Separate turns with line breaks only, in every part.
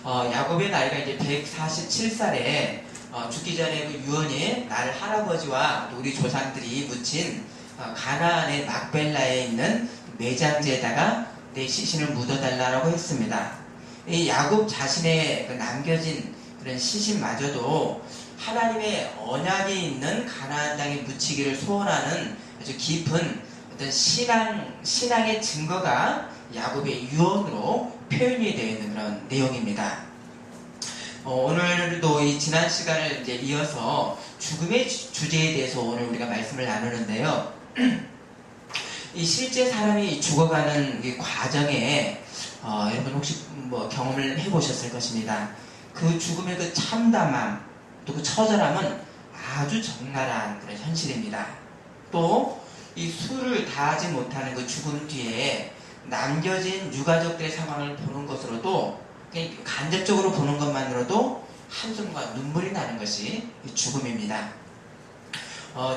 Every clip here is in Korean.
야곱의 나이가 이제 147살에 죽기 전에 그 유언이 나를 할아버지와 또 우리 조상들이 묻힌 가나안의 막벨라에 있는 매장지에다가 내 시신을 묻어달라고 했습니다. 이 야곱 자신의 그 남겨진 그런 시신마저도 하나님의 언약이 있는 가나안 땅에 묻히기를 소원하는 아주 깊은 어떤 신앙의 증거가 야곱의 유언으로 표현이 되어 있는 그런 내용입니다. 오늘도 이 지난 시간을 이제 이어서 죽음의 주제에 대해서 오늘 우리가 말씀을 나누는데요. 이 실제 사람이 죽어가는 이 과정에 여러분 혹시 뭐 경험을 해보셨을 것입니다. 그 죽음의 그 참담함, 또 그 처절함은 아주 적나라한 그런 현실입니다. 또 이 수를 다하지 못하는 그 죽음 뒤에 남겨진 유가족들의 상황을 보는 것으로도 그냥 간접적으로 보는 것만으로도 한숨과 눈물이 나는 것이 죽음입니다.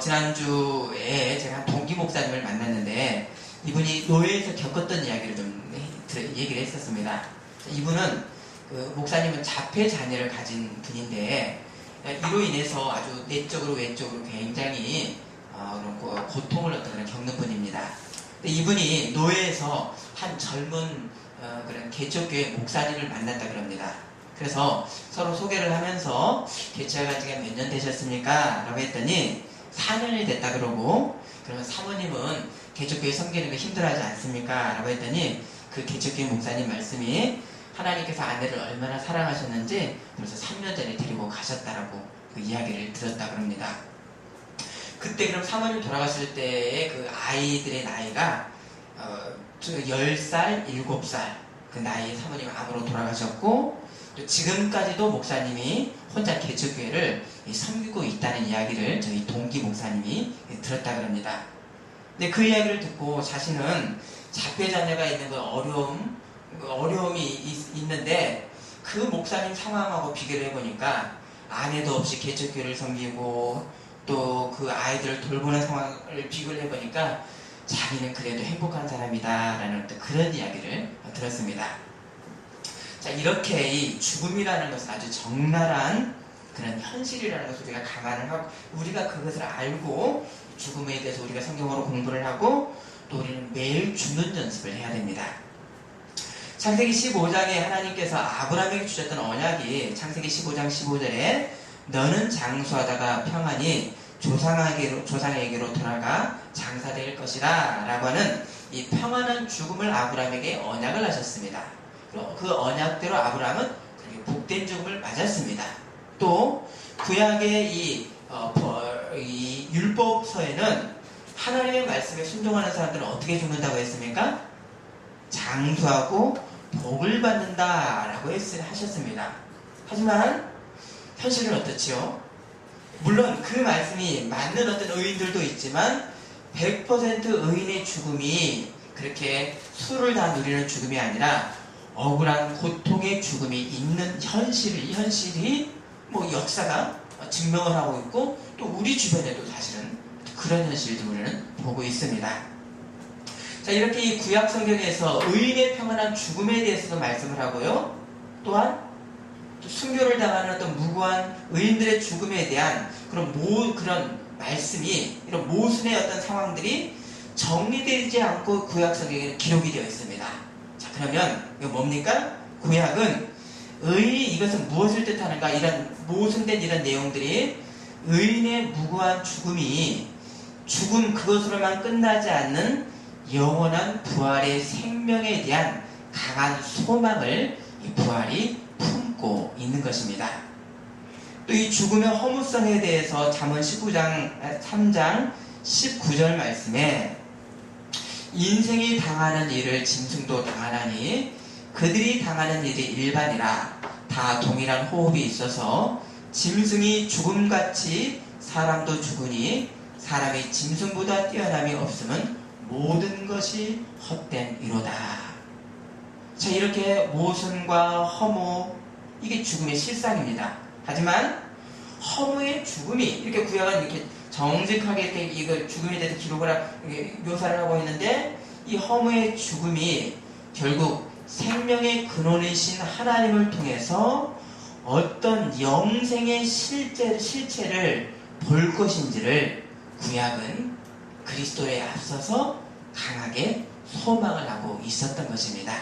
지난주에 제가 한 동기 목사님을 만났는데 이분이 노예에서 겪었던 이야기를 좀 얘기를 했었습니다. 이분은 그 목사님은 자폐 자녀를 가진 분인데 이로 인해서 아주 내적으로 외적으로 굉장히 고통을 겪는 분입니다. 이분이 노예에서 한 젊은 그런 개척교회 목사님을 만났다 그럽니다. 그래서 서로 소개를 하면서 개척한 지가 몇 년 되셨습니까? 라고 했더니 4년이 됐다 그러고, 그러면 사모님은 개척교회 섬기는 거 힘들어하지 않습니까? 라고 했더니 그 개척교회 목사님 말씀이 하나님께서 아내를 얼마나 사랑하셨는지 벌써 3년 전에 데리고 가셨다라고 그 이야기를 들었다 그럽니다. 그때 그럼 사모님 돌아가실 때의 그 아이들의 나이가 10살, 7살 그 나이에 사모님 암으로 돌아가셨고, 또 지금까지도 목사님이 혼자 개척교회를 섬기고 있다는 이야기를 저희 동기 목사님이 들었다 그럽니다. 근데 그 이야기를 듣고 자신은 자폐 자녀가 있는 그 어려움이 있는데 그 목사님 상황하고 비교를 해보니까 아내도 없이 개척교회를 섬기고 또 그 아이들을 돌보는 상황을 비교를 해보니까 자기는 그래도 행복한 사람이다 라는 그런 이야기를 들었습니다. 자, 이렇게 이 죽음이라는 것은 아주 적나라한 그런 현실이라는 것을 우리가 감안을 하고, 우리가 그것을 알고 죽음에 대해서 우리가 성경으로 공부를 하고 또 우리는 매일 죽는 연습을 해야 됩니다. 창세기 15장에 하나님께서 아브라함에게 주셨던 언약이 창세기 15장 15절에 너는 장수하다가 평안히 조상에게로 돌아가 장사될 것이다 라고 하는 이 평안한 죽음을 아브라함에게 언약을 하셨습니다. 그 언약대로 아브라함은 그렇게 복된 죽음을 맞았습니다. 또 구약의 이 율법서에는 하나님의 말씀에 순종하는 사람들은 어떻게 죽는다고 했습니까? 장수하고 복을 받는다라고 하셨습니다. 하지만 현실은 어떻지요? 물론 그 말씀이 맞는 어떤 의인들도 있지만 100% 의인의 죽음이 그렇게 수를 다 누리는 죽음이 아니라 억울한 고통의 죽음이 있는 현실이 뭐 역사가 증명을 하고 있고 또 우리 주변에도 사실은 그런 현실도 우리는 보고 있습니다. 자, 이렇게 이 구약 성경에서 의인의 평안한 죽음에 대해서도 말씀을 하고요. 또한 또 순교를 당하는 어떤 무고한 의인들의 죽음에 대한 그런 말씀이, 이런 모순의 어떤 상황들이 정리되지 않고 구약 성경에는 기록이 되어 있습니다. 자, 그러면 이거 뭡니까? 구약은 이것은 무엇을 뜻하는가? 이런 모순된 이런 내용들이 의인의 무고한 죽음 그것으로만 끝나지 않는 영원한 부활의 생명에 대한 강한 소망을 이 부활이 품고 있는 것입니다. 또 이 죽음의 허무성에 대해서 잠언 3장 19절 말씀에 인생이 당하는 일을 짐승도 당하나니 그들이 당하는 일이 일반이라 다 동일한 호흡이 있어서 짐승이 죽음같이 사람도 죽으니 사람이 짐승보다 뛰어남이 없으면 모든 것이 헛된 이로다. 자, 이렇게 모순과 허무, 이게 죽음의 실상입니다. 하지만 허무의 죽음이, 이렇게 구약은 이렇게 정직하게 이걸 죽음에 대해서 묘사를 하고 있는데 이 허무의 죽음이 결국 생명의 근원이신 하나님을 통해서 어떤 영생의 실체를 볼 것인지를 구약은 그리스도에 앞서서 강하게 소망을 하고 있었던 것입니다.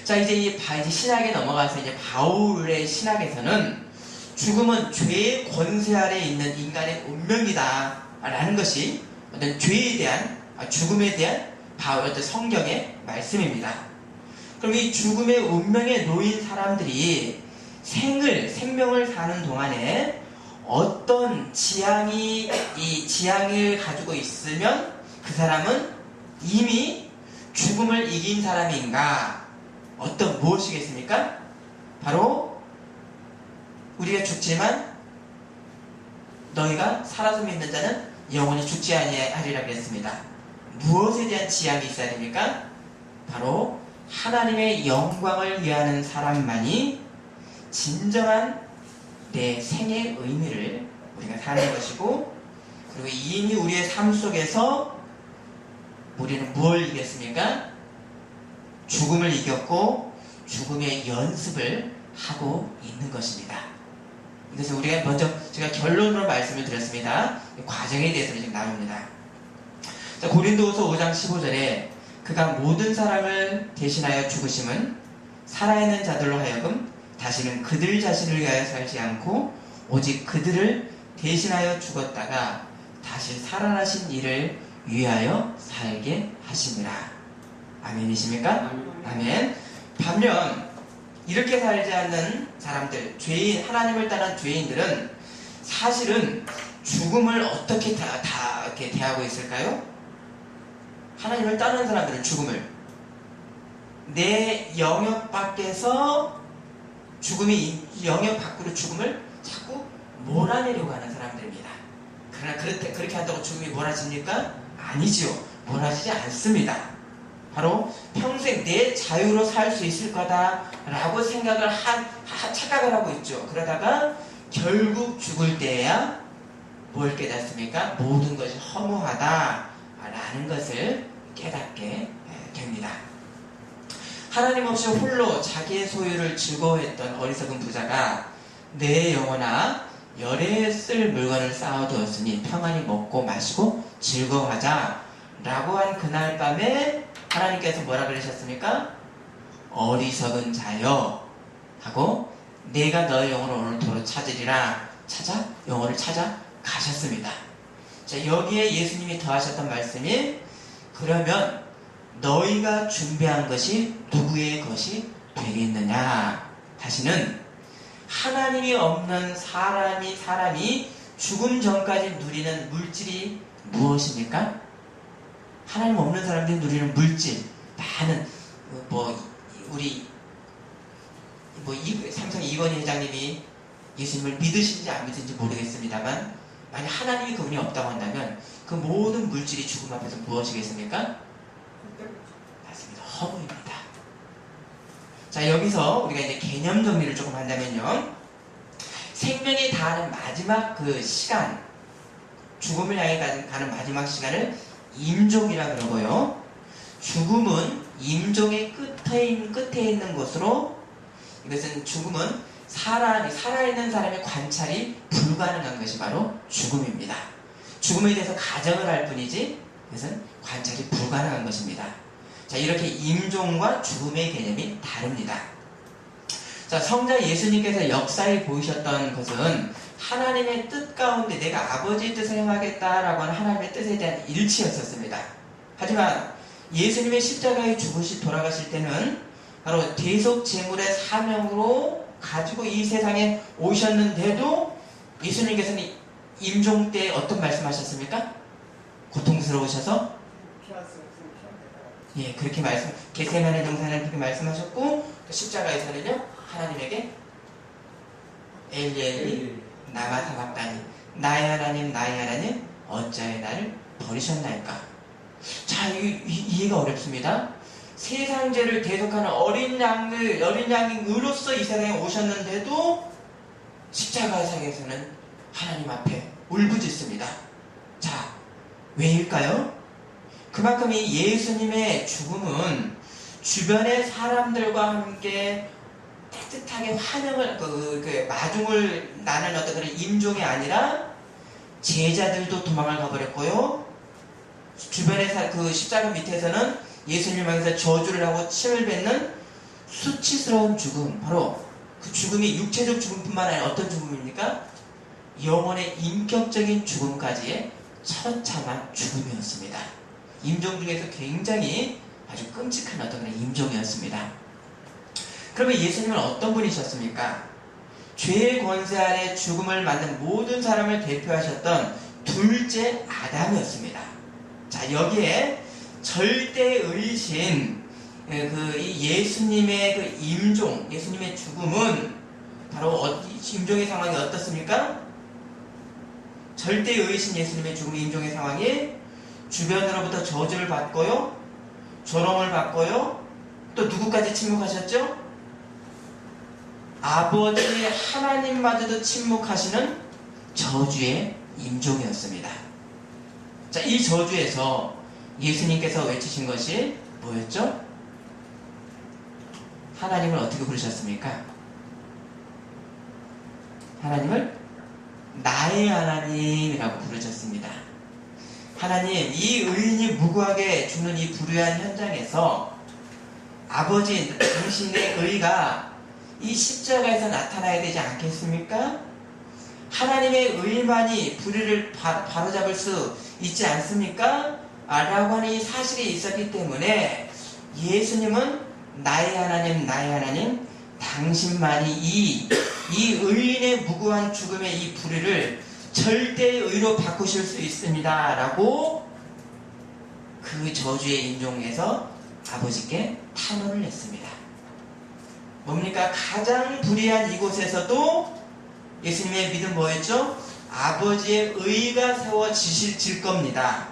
자, 이제 신학에 넘어가서 이제 바울의 신학에서는 죽음은 죄의 권세 아래 있는 인간의 운명이다 라는 것이 어떤 죄에 대한, 죽음에 대한 바울의 어떤 성경의 말씀입니다. 그럼 이 죽음의 운명에 놓인 사람들이 생명을 사는 동안에 어떤 이 지향을 가지고 있으면 그 사람은 이미 죽음을 이긴 사람인가? 무엇이겠습니까? 바로 우리가 죽지만 너희가 살아서 믿는 자는 영원히 죽지 아니하리라 그랬습니다. 무엇에 대한 지향이 있어야 됩니까? 바로 하나님의 영광을 위하는 사람만이 진정한 내 생의 의미를 우리가 사는 것이고, 그리고 이미 우리의 삶 속에서 우리는 무엇을 이겼습니까? 죽음을 이겼고 죽음의 연습을 하고 있는 것입니다. 그래서 우리가 먼저 제가 결론으로 말씀을 드렸습니다. 과정에 대해서 지금 나눕니다. 자, 고린도후서 5장 15절에 그가 모든 사람을 대신하여 죽으심은 살아있는 자들로 하여금 다시는 그들 자신을 위하여 살지 않고 오직 그들을 대신하여 죽었다가 다시 살아나신 이를 위하여 살게 하시니라. 아멘이십니까? 아멘. 반면 이렇게 살지 않는 사람들, 하나님을 따른 죄인들은 사실은 죽음을 어떻게 이렇게 대하고 있을까요? 하나님을 따르는 사람들은 죽음을 내 영역 밖에서 영역 밖으로 죽음을 자꾸 몰아내려고 하는 사람들입니다. 그러나 그렇게 한다고 죽음이 몰아집니까? 아니지요. 몰아지지 않습니다. 바로 평생 내 자유로 살 수 있을 거다라고 착각을 하고 있죠. 그러다가 결국 죽을 때야 뭘 깨닫습니까? 모든 것이 허무하다라는 것을 깨닫게 됩니다. 하나님 없이 홀로 자기의 소유를 즐거워했던 어리석은 부자가 내 영혼아 열에 쓸 물건을 쌓아두었으니 평안히 먹고 마시고 즐거워하자 라고 한 그날 밤에 하나님께서 뭐라 그러셨습니까? 어리석은 자여 하고 내가 너의 영혼을 오늘토록 찾으리라 영혼을 찾아 가셨습니다. 자, 여기에 예수님이 더하셨던 말씀이 그러면 너희가 준비한 것이 누구의 것이 되겠느냐? 다시는 하나님이 없는 사람이 죽음 전까지 누리는 물질이 무엇입니까? 하나님 없는 사람들이 누리는 물질, 많은 삼성 이건희 회장님이 예수님을 믿으신지 안 믿으신지 모르겠습니다만 만약 하나님이 그분이 없다고 한다면 그 모든 물질이 죽음 앞에서 무엇이겠습니까? 맞습니다. 허무입니다. 자, 여기서 우리가 이제 개념 정리를 조금 한다면요. 생명이 다하는 마지막 그 시간, 죽음을 향해 가는 마지막 시간을 임종이라 그러고요. 죽음은 임종의 끝에 있는 곳으로, 이것은 죽음은 살아있는 사람의 관찰이 불가능한 것이 바로 죽음입니다. 죽음에 대해서 가정을 할 뿐이지 이것은 관찰이 불가능한 것입니다. 자, 이렇게 임종과 죽음의 개념이 다릅니다. 자, 성자 예수님께서 역사에 보이셨던 것은 하나님의 뜻 가운데 내가 아버지의 뜻을 행하겠다라고 하는 하나님의 뜻에 대한 일치였었습니다. 하지만 예수님의 십자가에 돌아가실 때는 바로 대속 제물의 사명으로 가지고 이 세상에 오셨는데도 예수님께서는 임종 때 어떤 말씀하셨습니까? 고통스러우셔서 그렇게 겟세마네 동산을 그렇게 말씀하셨고, 십자가에서는요 하나님에게 엘리 나마 사박다니 나의 하나님 어찌하여 나를 버리셨나이까. 자, 이해가 어렵습니다. 세상 죄를 대속하는 어린 양으로서 이 세상에 오셨는데도 십자가상에서는 하나님 앞에 울부짖습니다. 자, 왜일까요? 그만큼 이 예수님의 죽음은 주변의 사람들과 함께 따뜻하게 환영을, 마중을 나는 어떤 그런 임종이 아니라 제자들도 도망을 가버렸고요. 주변의 그 십자가 밑에서는 예수님을 향해서 저주를 하고 침을 뱉는 수치스러운 죽음, 바로 그 죽음이 육체적 죽음뿐만 아니라 어떤 죽음입니까? 영혼의 인격적인 죽음까지의 처참한 죽음이었습니다. 임종 중에서 굉장히 아주 끔찍한 어떤 그런 임종이었습니다. 그러면 예수님은 어떤 분이셨습니까? 죄의 권세 아래 죽음을 맞는 모든 사람을 대표하셨던 둘째 아담이었습니다. 자, 여기에 절대의신 이 예수님의 그 임종, 예수님의 죽음은 바로 임종의 상황이 어떻습니까? 절대의신 예수님의 죽음, 임종의 상황이 주변으로부터 저주를 받고요, 조롱을 받고요, 또 누구까지 침묵하셨죠? 아버지 하나님마저도 침묵하시는 저주의 임종이었습니다. 자, 이 저주에서 예수님께서 외치신 것이 뭐였죠? 하나님을 어떻게 부르셨습니까? 하나님을 나의 하나님이라고 부르셨습니다. 하나님, 이 의인이 무고하게 죽는 이 불의한 현장에서 아버지, 당신의 의가 이 십자가에서 나타나야 되지 않겠습니까? 하나님의 의만이 불의를 바로잡을 수 있지 않습니까? 라고 하는 이 사실이 있었기 때문에 예수님은 나의 하나님, 나의 하나님, 당신만이 이 의인의 무고한 죽음의 이 불의를 절대의 의로 바꾸실 수 있습니다. 라고 그 저주의 임종에서 아버지께 탄원을 했습니다. 뭡니까? 가장 불의한 이곳에서도 예수님의 믿음 뭐였죠? 아버지의 의가 세워지실 겁니다.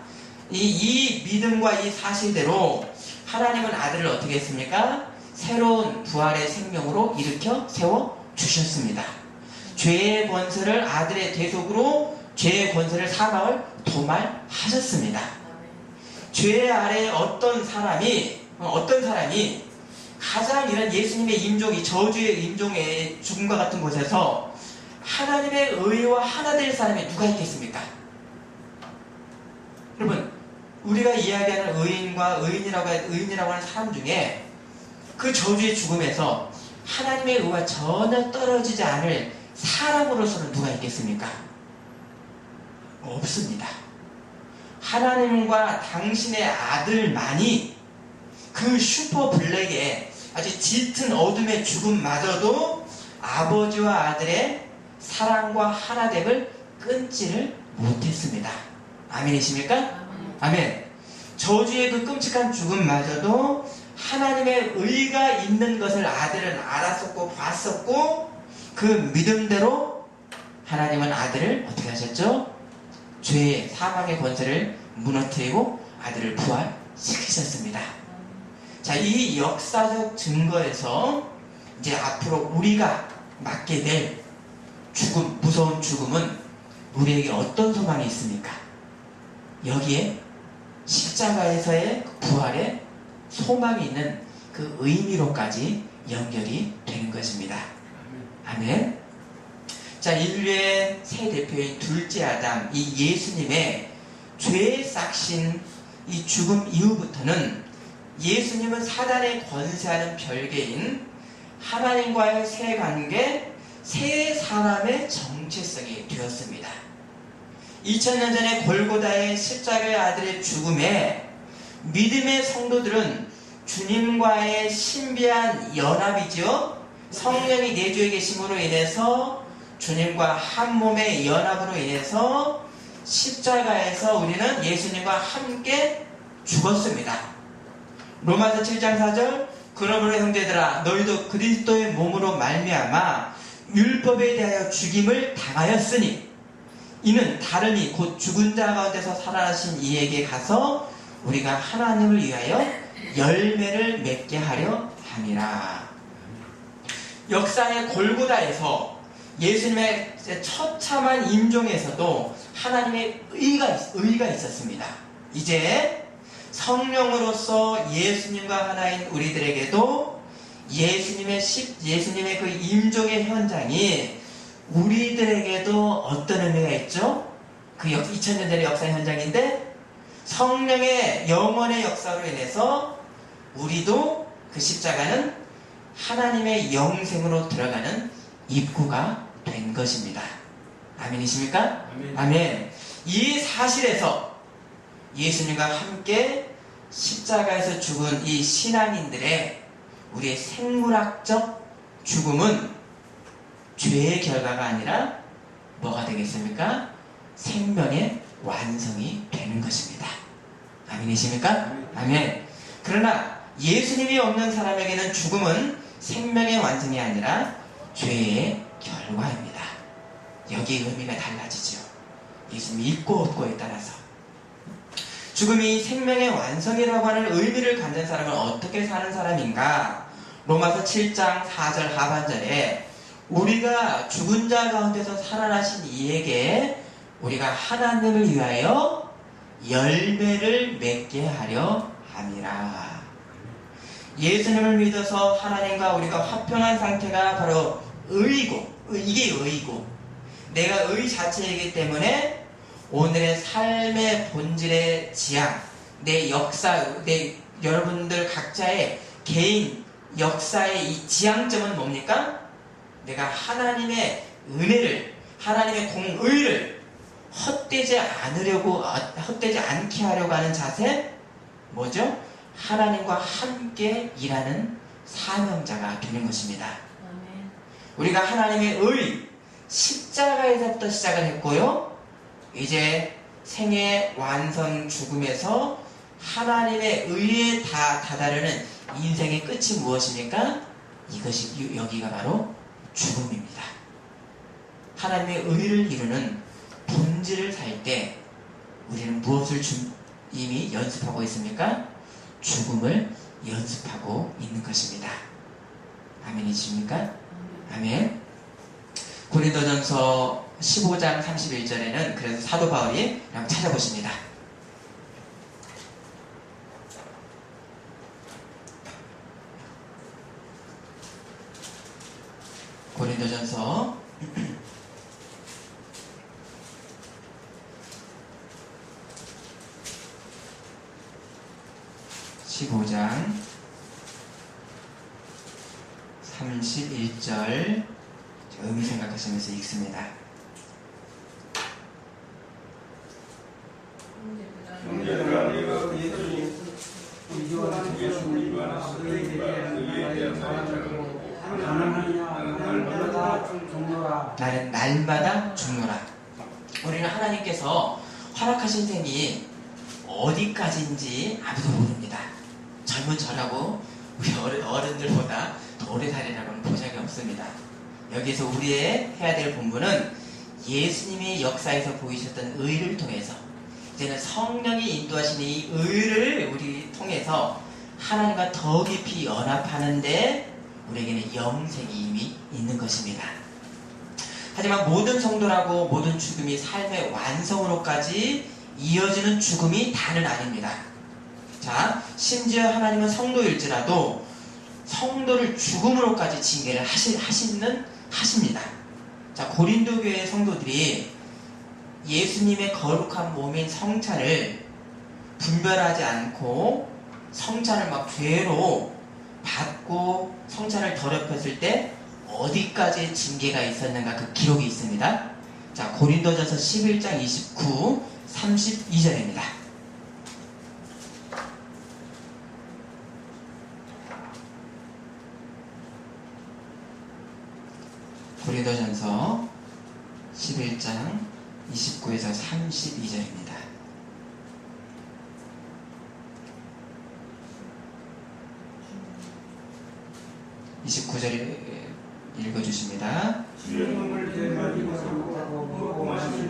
이 믿음과 이 사실대로 하나님은 아들을 어떻게 했습니까? 새로운 부활의 생명으로 일으켜 세워주셨습니다. 죄의 권세를 아들의 대속으로 죄의 권세를 사망을 도말하셨습니다. 죄 아래 어떤 사람이 가장 이런 예수님의 임종이 저주의 임종의 죽음과 같은 곳에서 하나님의 의와 하나 될 사람이 누가 있겠습니까? 여러분, 우리가 이야기하는 의인이라고 하는 사람 중에 그 저주의 죽음에서 하나님의 의와 전혀 떨어지지 않을 사람으로서는 누가 있겠습니까? 없습니다. 하나님과 당신의 아들만이 그 슈퍼 블랙의 아주 짙은 어둠의 죽음마저도 아버지와 아들의 사랑과 하나됨을 끊지를 못했습니다. 아멘이십니까? 아멘. 저주의 그 끔찍한 죽음마저도 하나님의 의가 있는 것을 아들은 알았었고 봤었고 그 믿음대로 하나님은 아들을 어떻게 하셨죠? 죄의 사망의 권세를 무너뜨리고 아들을 부활시키셨습니다. 자, 이 역사적 증거에서 이제 앞으로 우리가 맞게 될 죽음, 무서운 죽음은 우리에게 어떤 소망이 있습니까? 여기에 십자가에서의 부활의 소망이 있는 그 의미로까지 연결이 되는 것입니다. 아멘. 자, 인류의 새 대표인 둘째 아담, 이 예수님의 죄에 싹신 이 죽음 이후부터는 예수님은 사단의 권세하는 별개인 하나님과의 새 관계, 새 사람의 정체성이 되었습니다. 2000년 전에 골고다의 십자가의 아들의 죽음에 믿음의 성도들은 주님과의 신비한 연합이지요. 성령이 내주에 계심으로 인해서 주님과 한 몸의 연합으로 인해서 십자가에서 우리는 예수님과 함께 죽었습니다. 로마서 7장 4절, 그러므로 형제들아 너희도 그리스도의 몸으로 말미암아 율법에 대하여 죽임을 당하였으니 이는 다름이 곧 죽은 자 가운데서 살아나신 이에게 가서 우리가 하나님을 위하여 열매를 맺게 하려 함이라. 역사의 골고다에서 예수님의 처참한 임종에서도 하나님의 의가 있었습니다. 이제 성령으로서 예수님과 하나인 우리들에게도 예수님의 그 임종의 현장이 우리들에게도 어떤 의미가 있죠? 그 2000년 전의 역사 현장인데 성령의 영원의 역사로 인해서 우리도 그 십자가는 하나님의 영생으로 들어가는 입구가 된 것입니다. 아멘이십니까?
아멘.
아멘. 이 사실에서 예수님과 함께 십자가에서 죽은 이 신앙인들의 우리의 생물학적 죽음은 죄의 결과가 아니라 뭐가 되겠습니까? 생명의 완성이 되는 것입니다. 아멘이십니까? 아멘. 그러나 예수님이 없는 사람에게는 죽음은 생명의 완성이 아니라 죄의 결과입니다. 여기에 의미가 달라지죠. 예수님이 있고 없고에 따라서. 죽음이 생명의 완성이라고 하는 의미를 갖는 사람은 어떻게 사는 사람인가? 로마서 7장 4절 하반절에 우리가 죽은 자 가운데서 살아나신 이에게 우리가 하나님을 위하여 열매를 맺게 하려 함이라. 예수님을 믿어서 하나님과 우리가 화평한 상태가 바로 의이고, 이게 의이고, 내가 의 자체이기 때문에 오늘의 삶의 본질의 지향, 내 역사, 여러분들 각자의 개인 역사의 이 지향점은 뭡니까? 내가 하나님의 은혜를, 하나님의 공의를 헛되지 않게 하려고 하는 자세? 뭐죠? 하나님과 함께 일하는 사명자가 되는 것입니다.
아멘.
우리가 하나님의 의, 십자가에서부터 시작을 했고요. 이제 생의 완성 죽음에서 하나님의 의에 다다르는 인생의 끝이 무엇입니까? 이것이 여기가 바로 죽음입니다. 하나님의 의를 이루는 본질을 살 때 우리는 무엇을 이미 연습하고 있습니까? 죽음을 연습하고 있는 것입니다. 아멘이십니까? 아멘. 고린도전서 15장 31절에는 그래서 사도 바울이 한번 찾아보십니다. 고린도전서 15장 31절 의미 생각하시면서 읽습니다.
형제들아 내가 예수를 위하여 의에 대한 나의 자랑으로
나는 날마다 죽노라. 우리는 하나님께서 허락하신 생이 어디까지인지 아무도 모릅니다. 젊은 저라고 우리 어른들보다 더 오래 살리라고는 보장이 없습니다. 여기서 우리의 해야 될 본분은 예수님이 역사에서 보이셨던 의를 통해서 이제는 성령이 인도하시는 이 의를 우리 통해서 하나님과 더 깊이 연합하는데 우리에게는 영생이 이미 있는 것입니다. 하지만 모든 성도라고 모든 죽음이 삶의 완성으로까지 이어지는 죽음이 다는 아닙니다. 자, 심지어 하나님은 성도일지라도 성도를 죽음으로까지 징계를 하십니다. 자, 고린도 교회 성도들이 예수님의 거룩한 몸인 성찬을 분별하지 않고 성찬을 막 죄로 받고 성찬을 더럽혔을 때 어디까지 징계가 있었는가 그 기록이 있습니다. 자, 고린도전서 11장 29, 32절입니다. 고린도전서 11장 29에서 32절입니다. 29절 읽어주십니다.
주님을 대하고 고마시는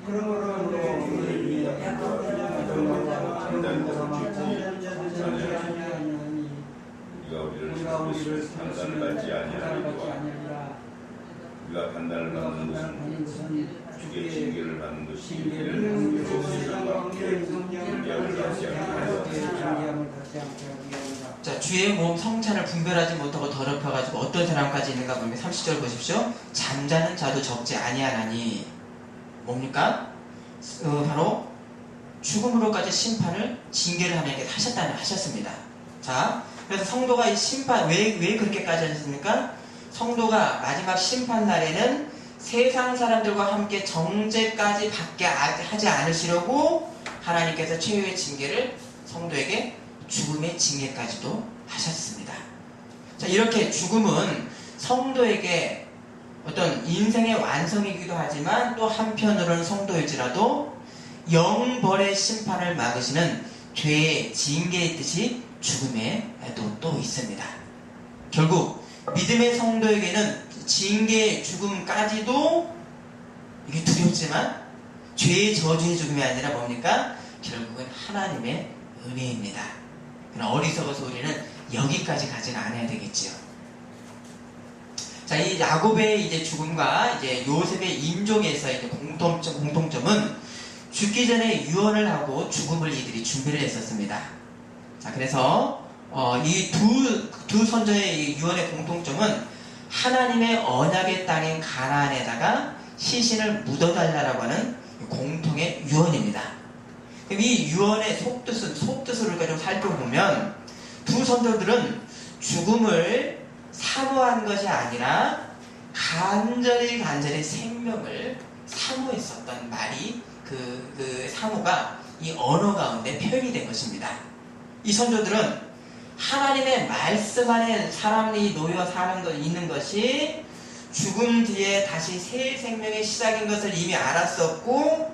그러므로 너희를 위해 우리가 우리를 판단을 받지 아니하리라. 우리가 판단을 받는 것은 주께
징계를 받는 것이
징계를
그
받는
세상과
성경을 다시 않게
자, 주의 몸 성찬을 분별하지 못하고 더럽혀가지고 어떤 사람까지 있는가 보면 30절 보십시오. 잠자는 자도 적지 아니하나니 뭡니까? 바로 죽음으로까지 심판을 징계를 하나님께 하셨습니다. 자, 그래서 성도가 이 심판 왜 그렇게까지 하셨습니까? 성도가 마지막 심판 날에는 세상 사람들과 함께 정죄까지 받게 하지 않으시려고 하나님께서 최후의 징계를 성도에게 죽음의 징계까지도 하셨습니다. 자, 이렇게 죽음은 성도에게 어떤 인생의 완성이기도 하지만 또 한편으로는 성도일지라도 영벌의 심판을 막으시는 죄의 징계의 뜻이 죽음에도 또 있습니다. 결국 믿음의 성도에게는 징계의 죽음까지도 이게 두렵지만 죄의 저주의 죽음이 아니라 뭡니까? 결국은 하나님의 은혜입니다. 그러나 어리석어서 우리는 여기까지 가지는 않아야 되겠지요. 자, 이 야곱의 이제 죽음과 이제 요셉의 임종에서 이제 공통점은 죽기 전에 유언을 하고 죽음을 이들이 준비를 했었습니다. 자, 그래서 이 두 선조의 이 유언의 공통점은 하나님의 언약의 땅인 가나안에다가 시신을 묻어달라고 하는 공통의 유언입니다. 그럼 이 유언의 속뜻을 우리가 좀 살펴보면 두 선조들은 죽음을 사모한 것이 아니라 간절히 생명을 사모했었던 말이 그 사모가 이 언어 가운데 표현이 된 것입니다. 이 선조들은 하나님의 말씀 안에 사람이 놓여 있는 것이 죽음 뒤에 다시 새 생명의 시작인 것을 이미 알았었고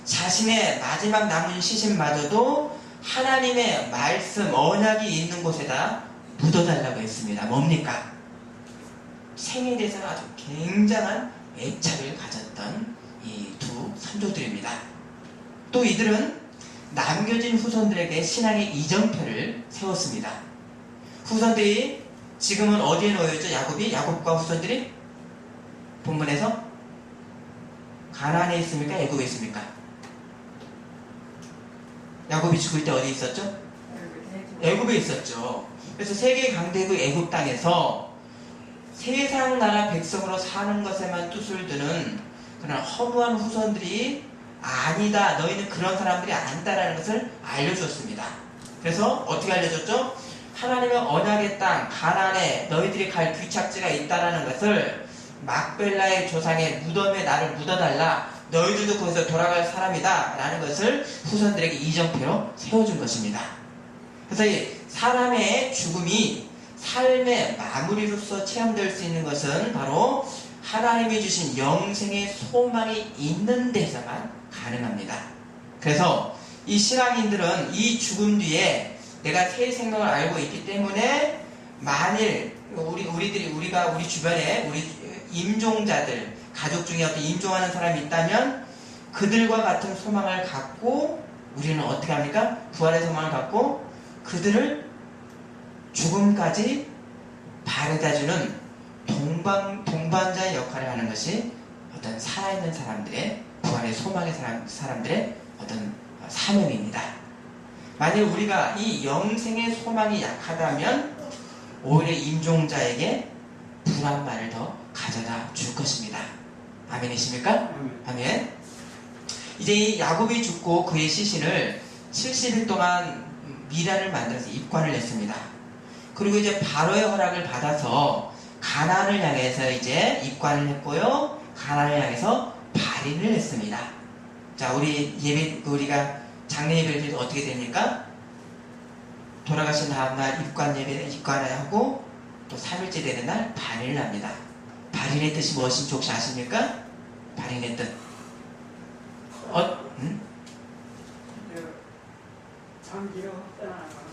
자신의 마지막 남은 시신마저도 하나님의 말씀, 언약이 있는 곳에다 묻어달라고 했습니다. 뭡니까? 생에 대해서는 아주 굉장한 애착을 가졌던 이 두 선조들입니다. 또 이들은 남겨진 후손들에게 신앙의 이정표를 세웠습니다. 후손들이 지금은 어디에 놓여있죠? 야곱과 후손들이 본문에서 가나안에 있습니까? 애굽에 있습니까? 야곱이 죽을 때 어디 있었죠? 애굽에 있었죠. 그래서 세계 강대국 애굽 땅에서 세상 나라 백성으로 사는 것에만 뜻을 두는 그런 허무한 후손들이 아니다. 너희는 그런 사람들이 아니다라는 것을 알려주었습니다. 그래서 어떻게 알려줬죠? 하나님의 언약의 땅 가나안에 너희들이 갈 귀착지가 있다라는 것을 막벨라의 조상의 무덤에 나를 묻어달라. 너희들도 거기서 돌아갈 사람이다 라는 것을 후손들에게 이정표로 세워준 것입니다. 그래서 이 사람의 죽음이 삶의 마무리로서 체험될 수 있는 것은 바로 하나님이 주신 영생의 소망이 있는 데서만 가능합니다. 그래서 이 신앙인들은 이 죽음 뒤에 내가 새 생명을 알고 있기 때문에 만일 우리 주변에 우리 임종자들 가족 중에 어떤 임종하는 사람이 있다면 그들과 같은 소망을 갖고 우리는 어떻게 합니까? 부활의 소망을 갖고 그들을 죽음까지 바래다주는 동반자의 역할을 하는 것이 어떤 살아있는 사람들의 부활의 소망의 사람들의 어떤 사명입니다. 만일 우리가 이 영생의 소망이 약하다면 오히려 임종자에게 불안만을 더 가져다 줄 것입니다. 아멘이십니까? 아멘. 이제 이 야곱이 죽고 그의 시신을 70일 동안 미라를 만들어서 입관을 했습니다. 그리고 이제 바로의 허락을 받아서 가나안을 향해서 이제 입관을 했고요. 가나안을 향해서 발인을 했습니다. 자, 우리가 장례 예배를 해도 어떻게 됩니까? 돌아가신 다음날 입관을 하고 또 3일째 되는 날 발인을 합니다. 발인의 뜻이 무엇인지 혹시 아십니까? 발인의 뜻.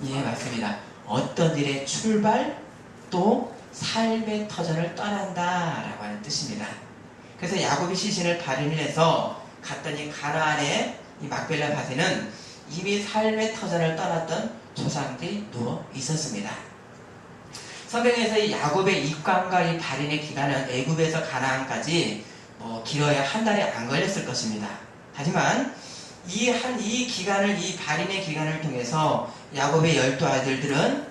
예, 맞습니다. 어떤 일의 출발 또 삶의 터전을 떠난다 라고 하는 뜻입니다. 그래서 야곱이 시신을 발인을 해서 갔더니 가나안의 이 막벨라 밭에는 이미 삶의 터전을 떠났던 조상들이 누워 있었습니다. 성경에서 이 야곱의 입관과 이 발인의 기간은 애굽에서 가나안까지 길어야 한 달이 안 걸렸을 것입니다. 하지만 이 기간을, 이 발인의 기간을 통해서 야곱의 12아들들은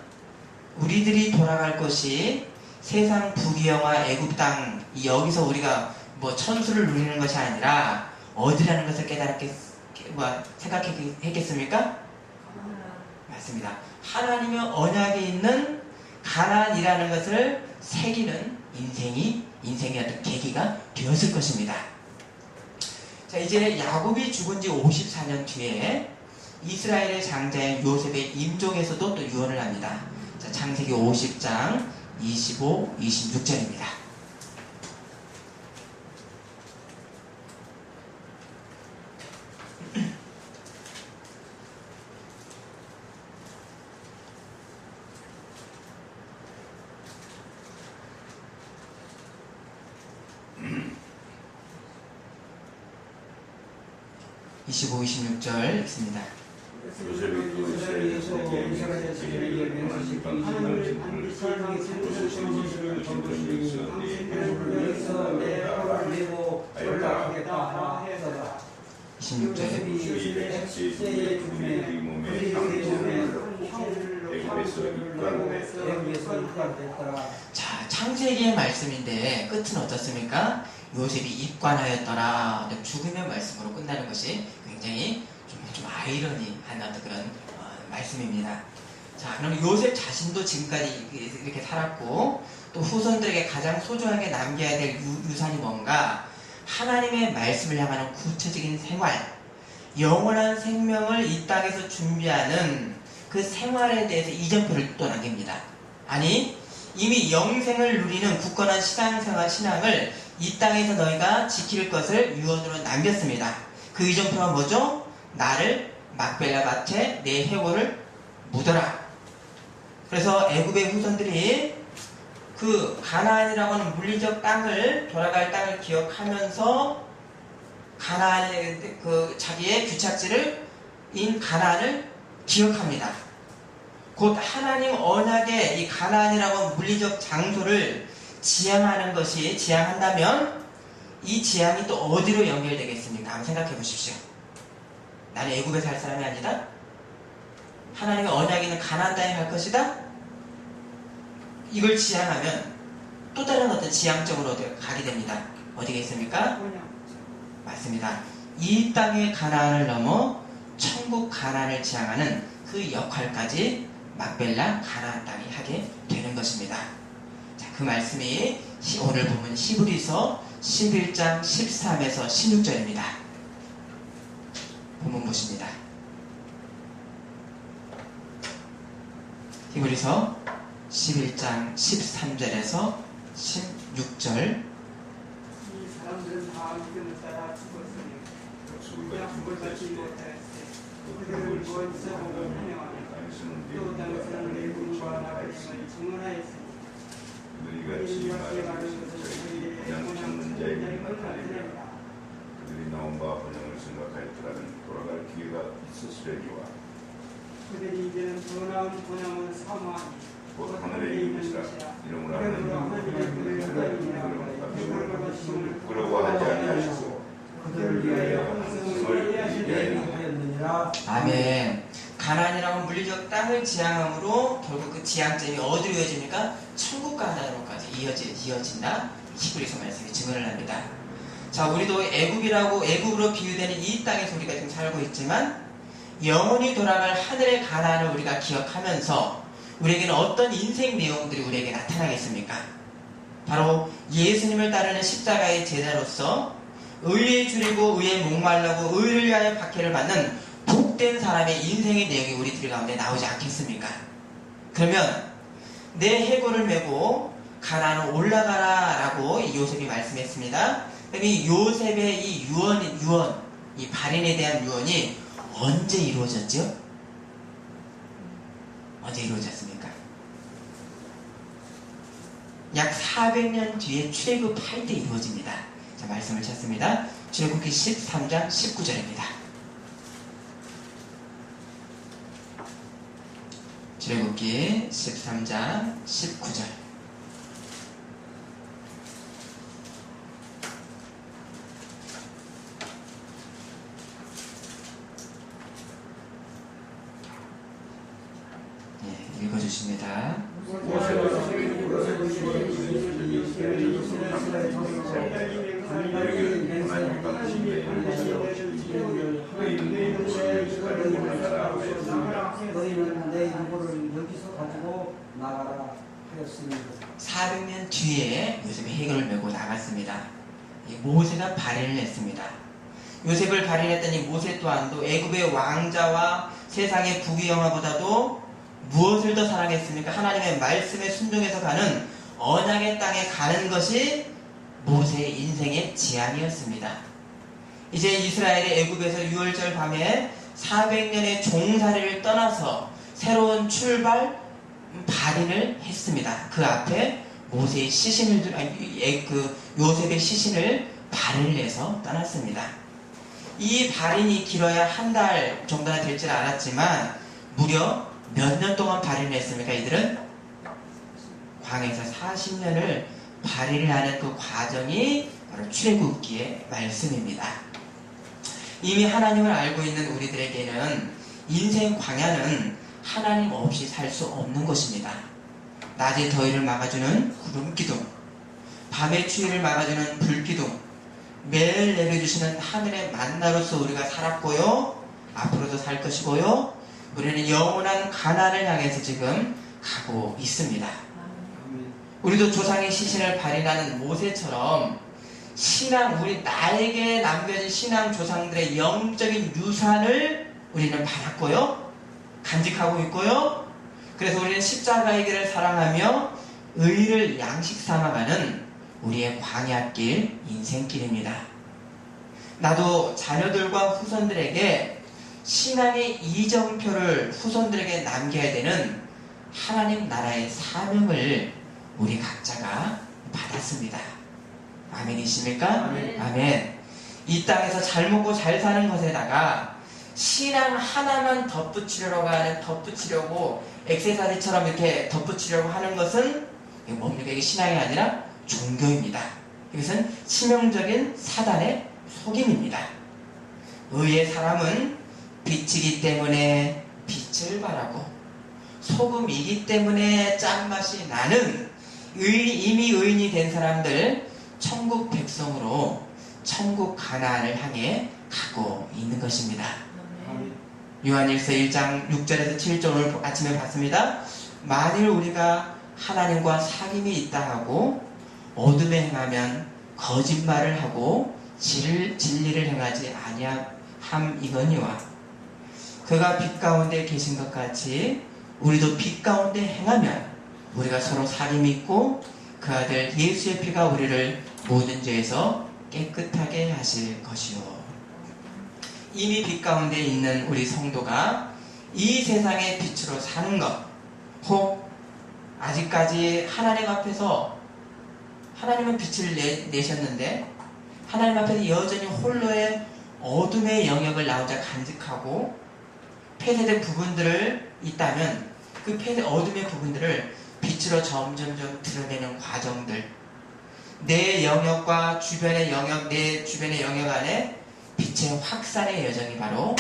우리들이 돌아갈 곳이 세상 북이영화 애굽 땅, 여기서 우리가 천수를 누리는 것이 아니라 어디라는 것을 생각했겠습니까? 맞습니다. 하나님의 언약에 있는 가나안이라는 것을 새기는 인생의 어떤 계기가 되었을 것입니다. 자, 이제 야곱이 죽은 지 54년 뒤에 이스라엘의 장자인 요셉의 임종에서도 또 유언을 합니다. 자, 창세기 50장 25, 26절입니다. (25, 26절) 있습니다.
요셉이 그 이스라엘에서 이스라엘에게 하나님 방식을 하나님을 세우시는
여기서 내 혀를 내고 전락하겠다 하였더라.
26절에
요셉이 10세의 중에 그의 몸에
애굽에서
입관됐더라.
자, 창세기의 말씀인데 끝은 어떻습니까? 요셉이 입관하였더라. 죽음의 말씀으로 끝나는 것이 굉장히 좀 아이러니한 어떤 그런 말씀입니다. 자, 그럼 요셉 자신도 지금까지 이렇게 살았고, 또 후손들에게 가장 소중하게 남겨야 될 유산이 뭔가? 하나님의 말씀을 향하는 구체적인 생활, 영원한 생명을 이 땅에서 준비하는 그 생활에 대해서 이정표를 또 남깁니다. 아니, 이미 영생을 누리는 굳건한 신앙을 이 땅에서 너희가 지킬 것을 유언으로 남겼습니다. 그 이정표가 뭐죠? 나를 막벨라 밭에 내 해골을 묻어라. 그래서 애굽의 후손들이 그 가나안이라고 하는 물리적 땅을, 돌아갈 땅을 기억하면서 가나안의 그 자기의 규착지인 가나안을 기억합니다. 곧 하나님 언약의 이 가나안이라고 하는 물리적 장소를 지향한다면 이 지향이 또 어디로 연결되겠습니까? 한번 생각해 보십시오. 나는 애굽에 살 사람이 아니다? 하나님의 언약이 있는 가나안 땅에 갈 것이다? 이걸 지향하면 또 다른 어떤 지향점으로 가게 됩니다. 어디겠습니까? 맞습니다. 이 땅의 가나안을 넘어 천국 가나안을 지향하는 그 역할까지 막벨라 가나안 땅이 하게 되는 것입니다. 자, 그 말씀이 오늘 보면 히브리서 11장 13에서 16절입니다. 본문 보십니다. 히브리서 11장 13절에서 16절.
이 사람들은 다 믿음을 따라 죽었으니 그냥 죽을 받지 못하였으니 그들을 먼저 보고 환영하며 또 당신은 내 분과 나를 증언하였으니
너희같이 말하는 것을 그냥 찾는 자에게 나타내며 그들이 나온 바 번영을 생각하였더라면 돌아갈 기회가 있었으려니와
그들이 이제는 더 나은 번영을 사모하니
곧 하늘에 있는 것이라 이름으로 하나님의 그들을 부끄러워하지 아니하시고
그들을 위하여 항성을 예하시느니라.
아멘. 가나안이라고 물리적 땅을 지향함으로 결국 그 지향점이 어디로 이어집니까? 천국 가나안으로까지 이어진다. 히브리서 말씀이 증언을 합니다. 자, 우리도 애굽으로 비유되는 이 땅에서 우리가 지금 살고 있지만 영원히 돌아갈 하늘의 가나안을 우리가 기억하면서 우리에게는 어떤 인생 내용들이 우리에게 나타나겠습니까? 바로 예수님을 따르는 십자가의 제자로서 의에 줄이고 의에 목말라고 의를 위하여 박해를 받는 복된 사람의 인생의 내용이 우리들 가운데 나오지 않겠습니까? 그러면 내 해골을 메고 가나안으로 올라가라 라고 요셉이 말씀했습니다. 그럼 이 요셉의 이 유언, 이 발인에 대한 유언이 언제 이루어졌죠? 언제 이루어졌습니까? 약 400년 뒤에 출애굽할 때 이루어집니다. 자, 말씀을 찾습니다. 출애굽기 13장 19절입니다. 출애굽기 13장 19절.
너희는 내 유고를 여기서 가지고 나가라 하였으니
400년 뒤에 요셉이 해결을 메고 나갔습니다. 모세가 발인을 했습니다. 요셉을 발인했더니 모세 또한도 애굽의 왕자와 세상의 부귀영화보다도 무엇을 더 사랑했습니까? 하나님의 말씀에 순종해서 가는 언약의 땅에 가는 것이 모세의 인생의 지향이었습니다. 이제 이스라엘이 애굽에서 유월절 밤에 400년의 종살이를 떠나서 새로운 출발 발인을 했습니다. 그 앞에 모세의 시신을 요셉의 시신을 발인을 해서 떠났습니다. 이 발인이 길어야 한 달 정도나 될 줄 알았지만 무려 몇 년 동안 발인을 했습니까? 이들은 광야에서 40년을 발인을 하는 그 과정이 바로 출애굽기의 말씀입니다. 이미 하나님을 알고 있는 우리들에게는 인생 광야는 하나님 없이 살 수 없는 것입니다. 낮에 더위를 막아주는 구름기둥, 밤의 추위를 막아주는 불기둥, 매일 내려주시는 하늘의 만나로서 우리가 살았고요, 앞으로도 살 것이고요, 우리는 영원한 가나안을 향해서 지금 가고 있습니다. 우리도 조상의 시신을 발인하는 모세처럼 신앙, 나에게 남겨진 신앙 조상들의 영적인 유산을 우리는 받았고요, 간직하고 있고요. 그래서 우리는 십자가의 길을 사랑하며 의를 양식 삼아가는 우리의 광야길, 인생길입니다. 나도 자녀들과 후손들에게 신앙의 이정표를 후손들에게 남겨야 되는 하나님 나라의 사명을 우리 각자가 받았습니다. 아멘이십니까?
아멘.
아멘. 이 땅에서 잘 먹고 잘 사는 것에다가 신앙 하나만 덧붙이려고 액세서리처럼 이렇게 덧붙이려고 하는 것은 뭡니까? 이게 신앙이 아니라 종교입니다. 이것은 치명적인 사단의 속임입니다. 의의 사람은 빛이기 때문에 빛을 바라고 소금이기 때문에 짠맛이 나는 이미 의인이 된 사람들, 천국 백성으로 천국 가나안을 향해 가고 있는 것입니다. 요한일서 1장 6절에서 7절 오늘 아침에 봤습니다. 만일 우리가 하나님과 사귐이 있다 하고 어둠에 행하면 거짓말을 하고 진리를 행하지 아니함이거니와 그가 빛 가운데 계신 것 같이 우리도 빛 가운데 행하면 우리가 서로 사귐이 있고 그 아들 예수의 피가 우리를 모든 죄에서 깨끗하게 하실 것이요. 이미 빛 가운데 있는 우리 성도가 이 세상의 빛으로 사는 것, 혹 아직까지 하나님 앞에서 하나님은 빛을 내셨는데 하나님 앞에서 여전히 홀로의 어둠의 영역을 나 혼자 간직하고 폐쇄된 부분들을 있다면 그 어둠의 부분들을 빛으로 점점점 드러내는 과정들, 내 영역과 주변의 영역, 내 주변의 영역 안에 빛의 확산의 여정이 바로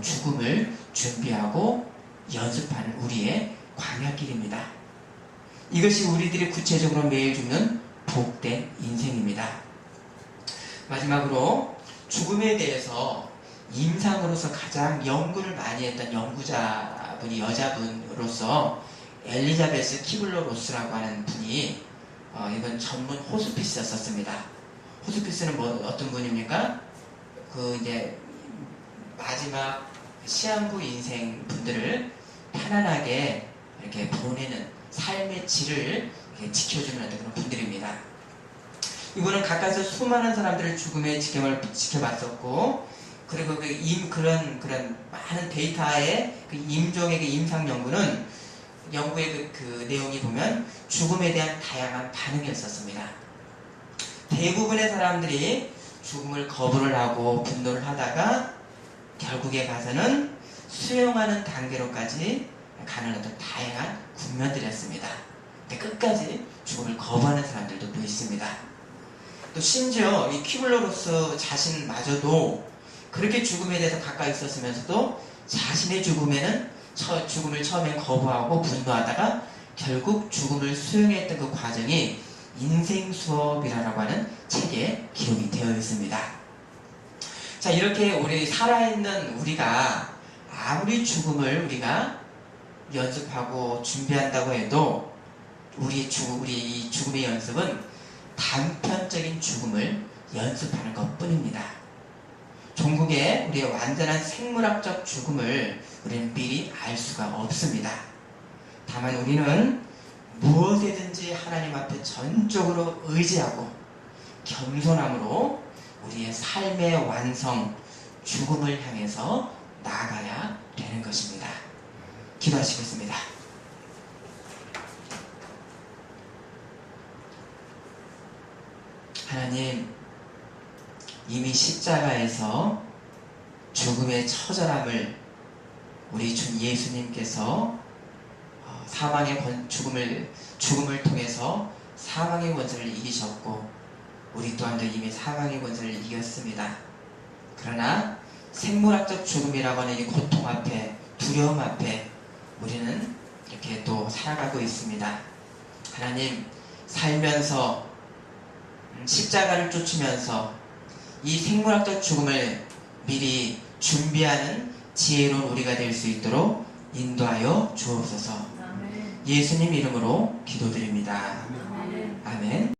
죽음을 준비하고 연습하는 우리의 광야길입니다. 이것이 우리들이 구체적으로 매일 죽는 복된 인생입니다. 마지막으로 죽음에 대해서 임상으로서 가장 연구를 많이 했던 연구자분이 여자분으로서 엘리자베스 키블러 로스라고 하는 분이 이건 전문 호스피스였었습니다. 호스피스는 어떤 분입니까? 이제 마지막 시한부 인생 분들을 편안하게 이렇게 보내는 삶의 질을 이렇게 지켜주는 어떤 그런 분들입니다. 이분은 가까이서 수많은 사람들의 죽음의 지경을 지켜봤었고, 그리고 그런 많은 데이터의 그 임종의 그 임상 연구는 연구의 그 내용이 보면 죽음에 대한 다양한 반응이었었습니다. 대부분의 사람들이 죽음을 거부를 하고 분노를 하다가 결국에 가서는 수용하는 단계로까지 가는 어떤 다양한 국면들이었습니다. 근데 끝까지 죽음을 거부하는 사람들도 또 있습니다. 또 심지어 이 키블러-로스 자신마저도 그렇게 죽음에 대해서 가까이 있었으면서도 자신의 죽음을 처음에 거부하고 분노하다가 결국 죽음을 수용했던 그 과정이 인생 수업이라고 하는 책에 기록이 되어 있습니다. 자, 이렇게 우리 살아있는 우리가 아무리 죽음을 우리가 연습하고 준비한다고 해도 우리 이 죽음의 연습은 단편적인 죽음을 연습하는 것 뿐입니다. 종국의 우리의 완전한 생물학적 죽음을 우리는 미리 알 수가 없습니다. 다만 우리는 무엇이든지 하나님 앞에 전적으로 의지하고 겸손함으로 우리의 삶의 완성, 죽음을 향해서 나아가야 되는 것입니다. 기도하시겠습니다. 하나님, 이미 십자가에서 죽음의 처절함을 우리 주 예수님께서 죽음을 통해서 사망의 권세를 이기셨고 우리 또한도 이미 사망의 권세를 이겼습니다. 그러나 생물학적 죽음이라고 하는 이 고통 앞에, 두려움 앞에 우리는 이렇게 또 살아가고 있습니다. 하나님, 살면서 십자가를 쫓으면서 이 생물학적 죽음을 미리 준비하는 지혜로운 우리가 될 수 있도록 인도하여 주옵소서. 예수님 이름으로 기도드립니다. 아멘.